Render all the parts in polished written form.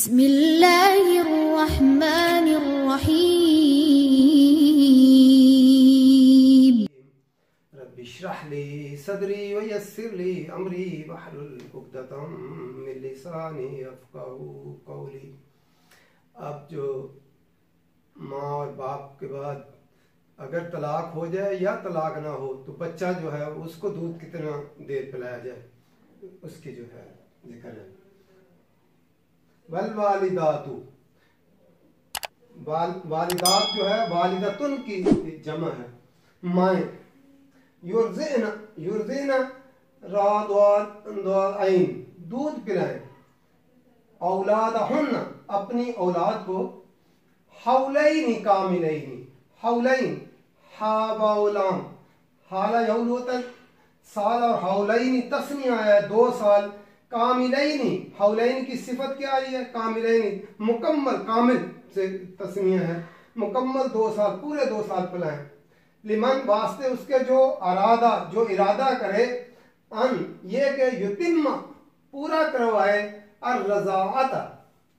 बिस्मिल्लाहिर्रहमानिर्रहीम। रब्बिश्रह ली सदरी व यस्सिर ली अमरी वहलुल उक़दतम मिन लिसानी यफ़क़हू क़ौली। अब जो माँ और बाप के बाद अगर तलाक हो जाए या तलाक ना हो तो बच्चा जो है उसको दूध कितना देर पिलाया जाए, उसकी जो है जिक्र है। वल वालिदातु, वालिदात जो है वालिदतुन की जमा है, माएँ। युर्ज़िना रादआइन, दूध पिलाएं। औलादहुन्ना, अपनी औलाद को। हौलैनि कामिलैनि, हौलैन हा बाउलाम, हाला यौल होता है साल, और हौलैनि तस्निया है 2 साल। कामिलैनि, हौलैन की सिफत क्या आई है? कामिलैनि मुकम्मल, कामिल से तस्निया है, मुकम्मल 2 साल, पूरे 2 साल पिलाएं। लिमन, वास्ते उसके जो अरादा, जो इरादा करे, अन ये के युतिम्मा, पूरा करवाए, और रज़ाअत,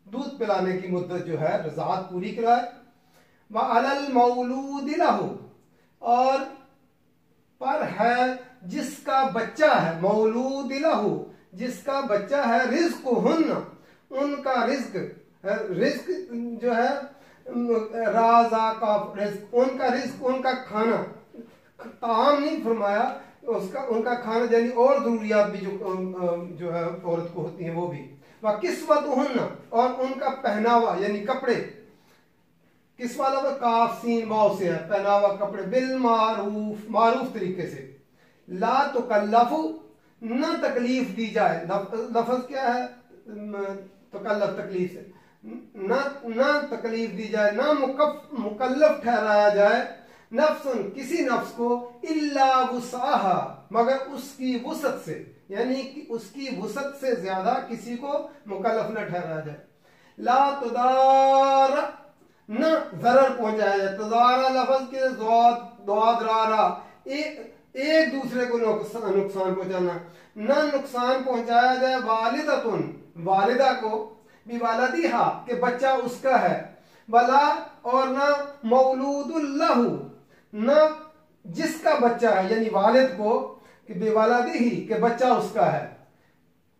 दूध पिलाने की मुद्दत जो है रज़ाअत पूरी कराए। व अलल मौलूद लहू, और पर है जिसका बच्चा है, मौलूद लहू जिसका बच्चा है, रिज़्क़ हुन्ना, उनका रिज़्क़, रिज़्क़ जो है राजा का रिज़्क़, उनका रिज़्क़, उनका खाना, ताम नहीं फरमाया, उसका उनका खाना यानी और ज़रूरियात भी जो है औरत को होती हैं वो भी। व किस्वतुहुन्ना, और उनका पहनावा यानी कपड़े, किस्वा लफ्ज़ काफ सीन वाव से है, पहनावा कपड़े, बिल मारूफ, मारूफ तरीके से। ला तुकल्लफु, न तकलीफ दी जाए, लफ्ज़ क्या है? तुकल्लफ, तकलीफ से, न तकलीफ दी जाए, न मुकल्लफ ठहराया जाए, नफ्सन, किसी नफ्स को, इल्ला वुसअहा, मगर उसकी वुसअत से, यानी कि उसकी वुसअत से ज्यादा किसी को मुकल्लफ न ठहराया जाए। ला तुदार, न जरर पहुंचाया जाए, तुदारा लफ्ज़ के द्वादरारा, एक दूसरे को नुकसान पहुंचाना, न नुकसान पहुंचाया जाए। वालिदतुन, वालिदा को, बिवालदिहा, के बच्चा उसका है। वला, और न मौलूदुल लहू, न जिसका बच्चा है, यानी वालिद को, कि बेवालदिही, के बच्चा उसका है।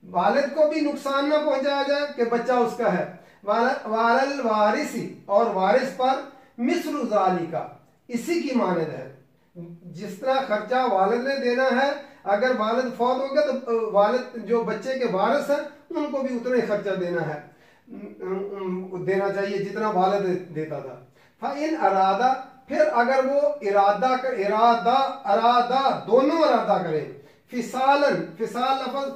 वालिद को भी नुकसान न पहुंचाया जाए कि बच्चा उसका है। वालल वारिसी, और वारिस पर मिस्लु ज़ालिका, इसी की मानद है। जिस तरह खर्चा वालिद ने देना है, अगर वालिद फौत हो गया तो वालिद जो बच्चे के वारिस हैं उनको भी उतना ही खर्चा देना चाहिए जितना वालिद देता था। फ़इन अरादा, फिर अगर वो अरादा दोनों इरादा करें, फिसालन, फिसाल लफ्ज़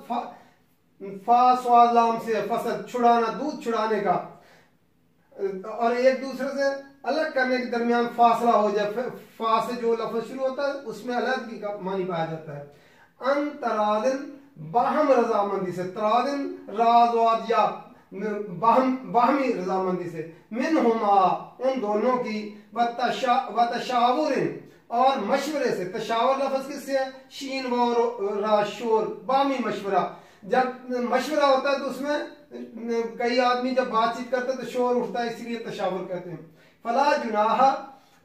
फासवालाम से, फसल छुड़ाना, दूध छुड़ाने का, और एक दूसरे से अलग करने के दरमियान फासला हो जाए, फा से जो लफ्ज़ शुरू होता है उसमें अलग का मानी पाया जाता है। अन तरादिन, बाहम रजामंदी से, तरादिन राज़वाद या बाहमी रजामंदी से, मिनहुमा, उन दोनों की, व तशावुरिन, और मशवरे से। तशावर लफ्ज़ किससे है? शीन व रा शोर, बामी मशवरा। जब मशवरा होता है तो उसमें कई आदमी जब बातचीत करते हैं तो शोर उठता है, इसलिए तशावर कहते हैं। फला जुनाहा,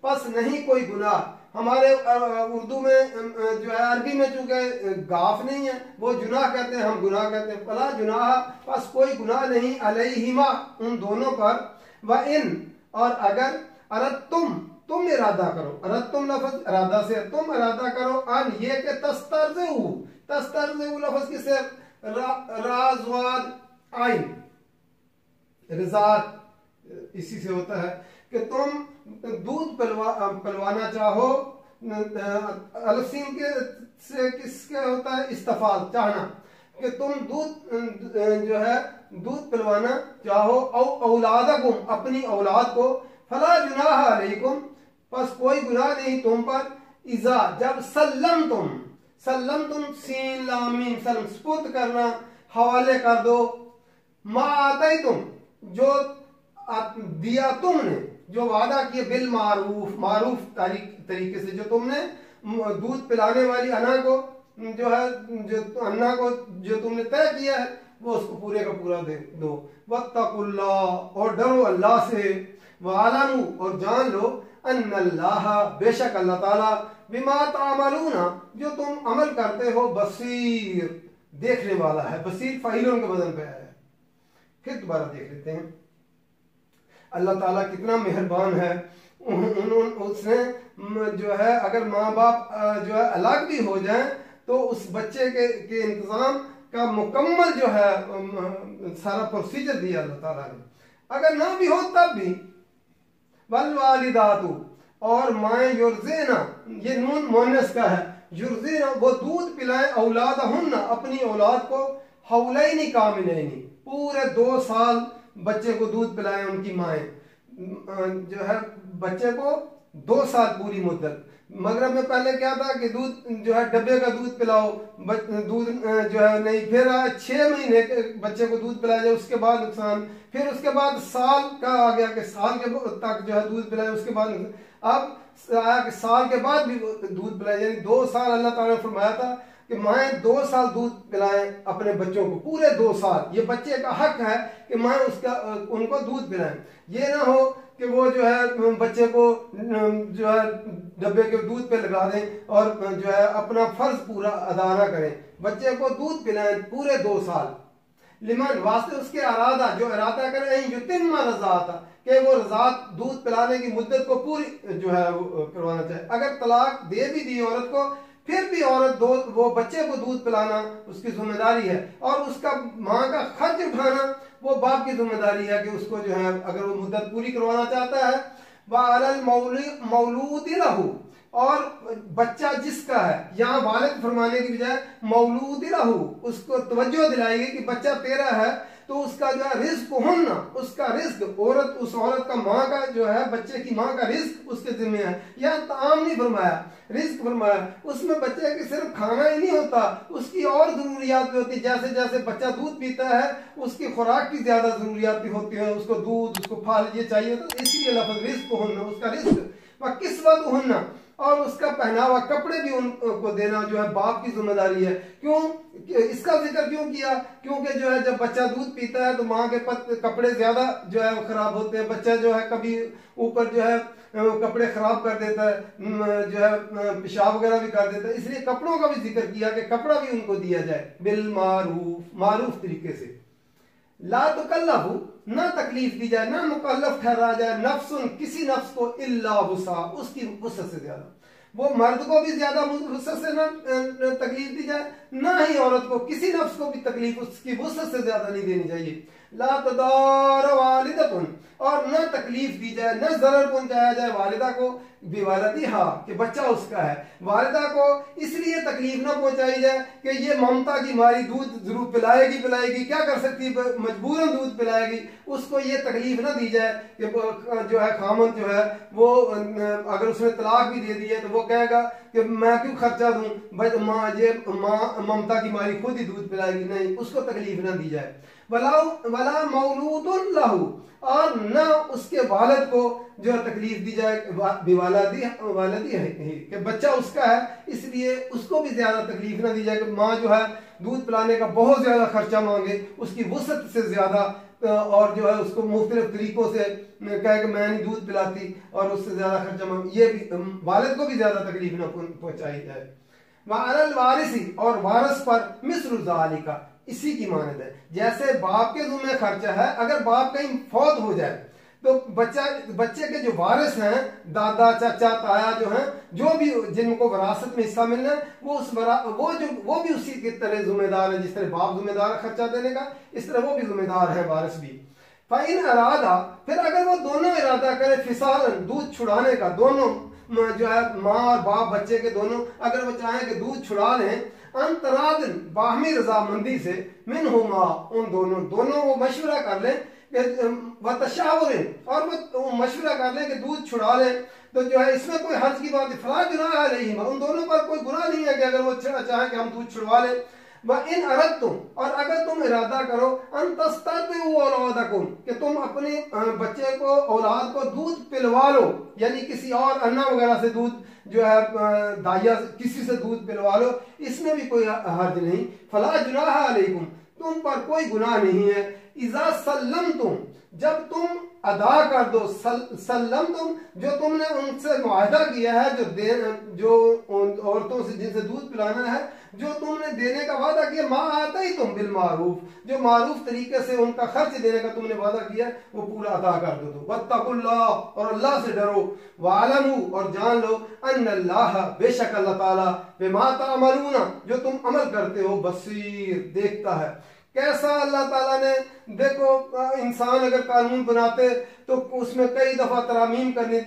पस नहीं कोई गुनाह। हमारे उर्दू में जो है, अरबी में चूंकि गाफ नहीं है, वो जुनाह कहते हैं, हम गुनाह कहते हैं। फला जुनाहा, पस कोई गुनाह नहीं, अलैहिमा, उन दोनों पर। व इन, और अगर, तुम इरादा करो, तुम लफ्ज़ इरादा से, तुम इरादा करो, अन ये के तस्तरज़ु लफ्ज़ किससे? राज़वाद आइन, रिज़ात इसी से होता है कि तुम दूध पिलवाना चाहो। अलसीम के से किसके होता है? इस्तफाल, चाहना, कि तुम दूध जो है दूध पिलवाना चाहो। औलादकुम, अपनी औलाद को। फला जुनाह अलैकुम, बस कोई गुनाह नहीं तुम पर। इज़ा, जब सल्लम तुम सीन लाम मीम, सल्लम सुपुर्द करना, हवाले कर दो। मा आते तुम, जो दिया तुमने, जो वादा किया, बिल मारूफ, मारूफ तरीके से, जो तुमने दूध पिलाने वाली अना को जो है, जो अन्ना को जो तुमने तय किया है, वो उसको पूरे का पूरा दे दो। वत्तकुल्लाह, और डरो अल्लाह से। वालमू, और जान लो, अन्नल्लाह, बेशक अल्लाह ताला, बिमा तामलूना, जो तुम अमल करते हो, बसीर, देखने वाला है। बसीर फाइलों के बदन पे है। फिर दोबारा देख लेते हैं। अल्लाह ताला कितना मेहरबान है। उसने जो है अगर माँ बाप जो है अलग भी हो जाएं तो उस बच्चे के इंतजाम का मुकम्मल जो है सारा प्रोसीजर दिया अल्लाह ताला ने। अगर ना भी हो तब भी, वल वालिदातु, और माए युर्ज़िना, ये नून मुअन्नस का है, युर्ज़िना, वो दूध पिलाए, औलादहुन्ना, अपनी औलाद को, हौलैनी कामिलैनी, पूरे 2 साल बच्चे को दूध पिलाए उनकी माए, जो है बच्चे को 2 साल पूरी मुद्दत। मगरब में पहले क्या था कि दूध जो है डब्बे का दूध पिलाओ, दूध जो है नहीं, फिर 6 महीने के बच्चे को दूध पिलाया जाए, उसके बाद नुकसान, फिर उसके बाद साल का आ गया कि साल के तक जो है दूध पिलाए, उसके बाद अब आया कि साल के बाद भी दूध पिलाए, यानी 2 साल अल्लाह ताला ने फरमाया था कि माए 2 साल दूध पिलाएं अपने बच्चों को, पूरे 2 साल। ये बच्चे का हक है कि माए उसका उनको दूध पिलाएं। ये ना हो कि वो जो है बच्चे को जो है डब्बे के दूध पे लगा दें और जो है अपना फर्ज पूरा अदा ना करें। बच्चे को दूध पिलाएं पूरे 2 साल। लिमन, वास्ते उसके अरादा, जो इरादा करें, युतिम्मा रज़ाता, कि वो रज़ात दूध पिलाने की मुद्दत को पूरी जो है करवाना चाहिए। अगर तलाक दे भी दी औरत को, फिर भी औरत वो बच्चे को दूध पिलाना उसकी जिम्मेदारी है, और उसका माँ का खर्च उठाना वो बाप की जिम्मेदारी है कि उसको जो है अगर वो मुद्दत पूरी करवाना चाहता है। वअलल मौलूद लहू, और बच्चा जिसका है, यहाँ वालिद फरमाने की बजाय मौलूद लहू, उसको तवज्जो दिलाएगी कि बच्चा तेरा है, तो उसका जो है रिज्क हुन्ना, उसका रिज्क, औरत, उस औरत का माँ का जो है बच्चे की माँ का रिज्क उसके जिम्मे है। यहाँ ताम नहीं फरमाया, रिज्क फरमाया। उसमें बच्चे की सिर्फ खाना ही नहीं होता, उसकी और जरूरियात भी होती है। जैसे जैसे बच्चा दूध पीता है उसकी खुराक की ज्यादा जरूरियात भी होती है, उसको दूध, उसको फल ये चाहिए, तो इसलिए लफ्ज रिज्क हुन्ना, उसका रिज्क, व किस्वत हुन्ना, और उसका पहनावा, कपड़े भी उनको देना जो है बाप की जिम्मेदारी है। क्यों इसका जिक्र क्यों किया? क्योंकि जो है जब बच्चा दूध पीता है तो माँ के कपड़े ज्यादा जो है खराब होते हैं। बच्चा जो है कभी ऊपर जो है कपड़े खराब कर देता है, जो है पेशाब वगैरह भी कर देता है, इसलिए कपड़ों का भी जिक्र किया कि कपड़ा भी उनको दिया जाए बिल मारूफ, मारूफ तरीके से। ला तुकल्लफु, ना तकलीफ दी जाए, ना मुकल्लफ ठहरा जाए, नफ्सुन, किसी नफ्स को, इल्ला वुसा, उसकी वुसअत से ज्यादा। वो मर्द को भी ज्यादा वुसअत से ना तकलीफ दी जाए, ना ही औरत को, किसी नफ्स को भी तकलीफ उसकी वुसअत से ज्यादा नहीं देनी चाहिए। ला तदार वालिदतुन, और न तकलीफ दी जाए, न जरर पहुंचाया जाए वालिदा को, बिवालदिहा, कि बच्चा उसका है। वालिदा को इसलिए तकलीफ ना पहुंचाई जाए कि ये ममता की मारी दूध जरूर पिलाएगी, क्या कर सकती है, मजबूरन दूध पिलाएगी, उसको ये तकलीफ ना दी जाए कि जो है खामन जो है वो अगर उसने तलाक भी दे दी है तो वो कहेगा कि मैं क्यों खर्चा दूं, भाई माँ ममता की मारी खुद ही दूध पिलाएगी। नहीं, उसको तकलीफ ना दी जाए। वला मौलूदुन लहू, और न उसके वालिद को जो तकलीफ दी जाए, वालदी है कि बच्चा उसका है, इसलिए उसको भी ज्यादा तकलीफ ना दी जाए कि माँ जो है दूध पिलाने का बहुत ज्यादा खर्चा मांगे, उसकी वुसअत से ज्यादा, और जो है उसको मुख्तलिफ तरीकों से कहे कि मैं नहीं दूध पिलाती और उससे ज्यादा खर्चा मांगे, ये भी वालिद को भी ज्यादा तकलीफ ना पहुंचाई जाए। वअलल वारिसी, और वारिस पर मिस्लु ज़ालिका, इसी की मानद है। जैसे बाप के जुम्मे खर्चा है, अगर बाप कहीं फौत हो जाए तो बच्चे के जो वारिस हैं, दादा, चाचा, ताया जो हैं, जो भी जिनको विरासत में हिस्सा मिलना है, वो भी उसी की तरह जिम्मेदार है। जिस तरह बाप जिम्मेदार है खर्चा देने का, इस तरह वो भी जिम्मेदार है वारिस भी। फाइन अरादा, फिर अगर वो दोनों इरादा करे फिसालन, दूध छुड़ाने का, दोनों जो है माँ और बाप बच्चे के दोनों अगर वो चाहें कि दूध छुड़ा लें, अंतरादन, बाहमी रजामंदी से, मिनहुमा, उन दोनों वो मशवरा कर लें, वतशावुरिन, और वो मशवरा कर लें कि दूध छुड़ा लें, तो जो है इसमें कोई हर्ज की बात नहीं, फला गुनाह नहीं, उन दोनों पर कोई गुनाह नहीं है कि अगर वो चाहे कि हम दूध छुड़वा लें। इन अरदतुम, और अगर तुम इरादा करो, अंतस्तरदिउ औलादकुम, कि तुम अपने बच्चे को, औलाद को दूध पिलवा लो, यानी किसी और अन्ना वगैरह से दूध जो है दाइया किसी से दूध पिलवा लो, इसमें भी कोई हर्ज नहीं। फला जुनाह अलैकुम, तुम पर कोई गुनाह नहीं है। इजा सल्लम तुम, जब तुम अदा कर दो, सल्लम तुम, जो तुमने उनसे मुआहदा किया है, जो औरतों से जिनसे दूध पिलाना है, जो तुमने देने का वादा किया, माँ आता ही तुम बिल मारूफ, जो मारूफ तरीके से उनका खर्च देने का तुमने वादा किया वो पूरा अदा कर दो। वत्तकुल्लाह, और अल्लाह से डरो, वालमू, और जान लो, अन्नल्लाह, बेशक अल्लाह ताला, बिमा तामलूना, जो तुम अमल करते हो, बसीर, देखता है। कैसा अल्लाह ताला ने, देखो इंसान अगर कानून बनाते तो उसमें कई दफा तरामीम करनी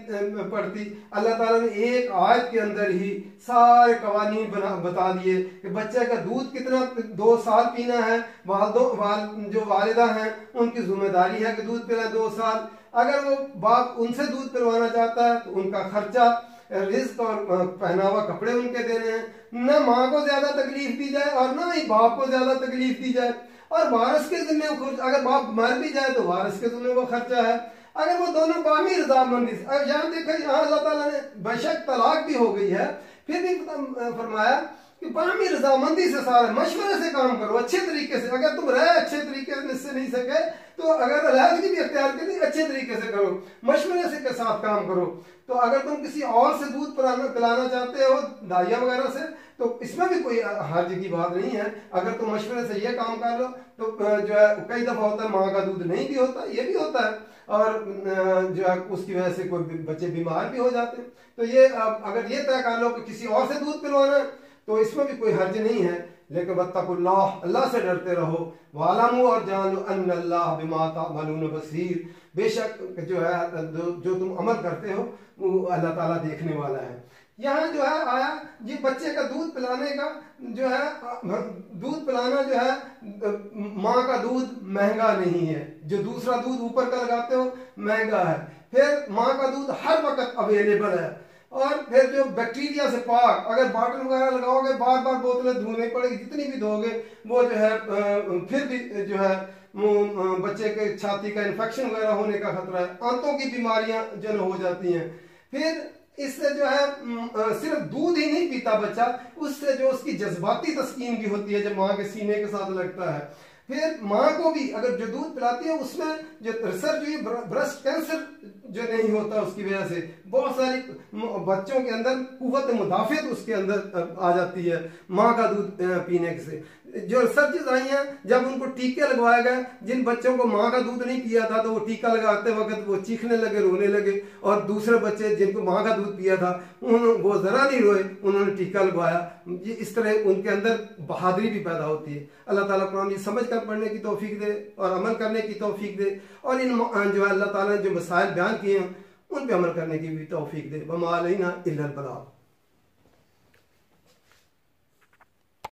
पड़ती। अल्लाह ताला ने एक आयत के अंदर ही सारे कवानीन बता दिए कि बच्चे का दूध कितना 2 साल पीना है, जो वालिदा हैं उनकी जिम्मेदारी है कि दूध पिलाए 2 साल। अगर वो बाप उनसे दूध पिलवाना चाहता है तो उनका खर्चा, रिस्क और पहनावा, कपड़े उनके देने हैं। न माँ को ज्यादा तकलीफ दी जाए और न ही बाप को ज्यादा तकलीफ दी जाए। और वारिस के जिम्मे, अगर बाप मर भी जाए तो वारिस के जिम्मे वो खर्चा है। अगर वो दोनों बामी रजामंदी से, यहाँ देखो, यहाँ अल्लाह ताला ने बेशक तलाक भी हो गई है, फिर भी फरमाया कि बामी रजामंदी से, सारे मशवरे से काम करो, अच्छे तरीके से। अगर तुम रहे अच्छे तरीके से नहीं सके तो अगर अलहदगी भी अख्तियार करी, अच्छे तरीके से करो, मशवरे से के साथ काम करो। तो अगर तुम किसी और से दूध पिलाना चाहते हो, दाइया वगैरह से, तो इसमें भी कोई हर्ज की बात नहीं है। अगर तुम मशवरे से ये काम कर लो तो जो है कई दफा होता है माँ का दूध नहीं भी होता, ये भी होता है, और जो है उसकी वजह से कोई बच्चे बीमार भी हो जाते हैं। तो ये अगर ये तय कर लो कि किसी और से दूध पिलवाना है तो इसमें भी कोई हर्ज नहीं है। लेकिन वत्तकुल्लाह, अल्लाह से डरते रहो, वालमू, और जान लो, अन्नल्लाह बिमा तामलून बसीर, बेशक जो है जो तुम अमल करते हो वो अल्लाह ताला देखने वाला है। यहाँ जो है आया ये बच्चे का दूध पिलाने का, जो है दूध पिलाना जो है, माँ का दूध महंगा नहीं है, जो दूसरा दूध ऊपर का लगाते हो महंगा है। फिर माँ का दूध हर वक्त अवेलेबल है, और फिर जो बैक्टीरिया से पाक, अगर बॉटल वगैरह लगाओगे बार बार बोतलें धोनी पड़ेगी, जितनी भी धोगे वो जो है फिर भी जो है बच्चे के छाती का इन्फेक्शन वगैरह होने का खतरा है, आंतों की बीमारियां जन हो जाती हैं। फिर इससे जो है सिर्फ दूध ही नहीं पीता बच्चा, उससे जो उसकी जज्बाती तस्कीन भी होती है जब माँ के सीने के साथ लगता है। फिर माँ को भी अगर जो दूध पिलाती है उसमें जो रिसर्च हुई, ब्रेस्ट कैंसर जो नहीं होता उसकी वजह से बहुत सारी बच्चों के अंदर कुव्वत मुदाफियत उसके अंदर आ जाती है माँ का दूध पीने से। जो रिसर्चेज आई हैं, जब उनको टीके लगवाए गए, जिन बच्चों को माँ का दूध नहीं पिया था तो वो टीका लगाते वक्त वो चीखने लगे, रोने लगे, और दूसरे बच्चे जिनको माँ का दूध पिया था वो जरा नहीं रोए, उन्होंने टीका लगवाया। ये इस तरह उनके अंदर बहादुरी भी पैदा होती है। अल्लाह ताला कुरान की समझ कर पढ़ने की तौफीक दे और अमल करने की तौफीक दे, और इन जो है अल्लाह ताला ने जो मसाइल बयान किए हैं उन पे अमल करने की भी तौफीक दे। वमा अलैना इल्लल बलाग।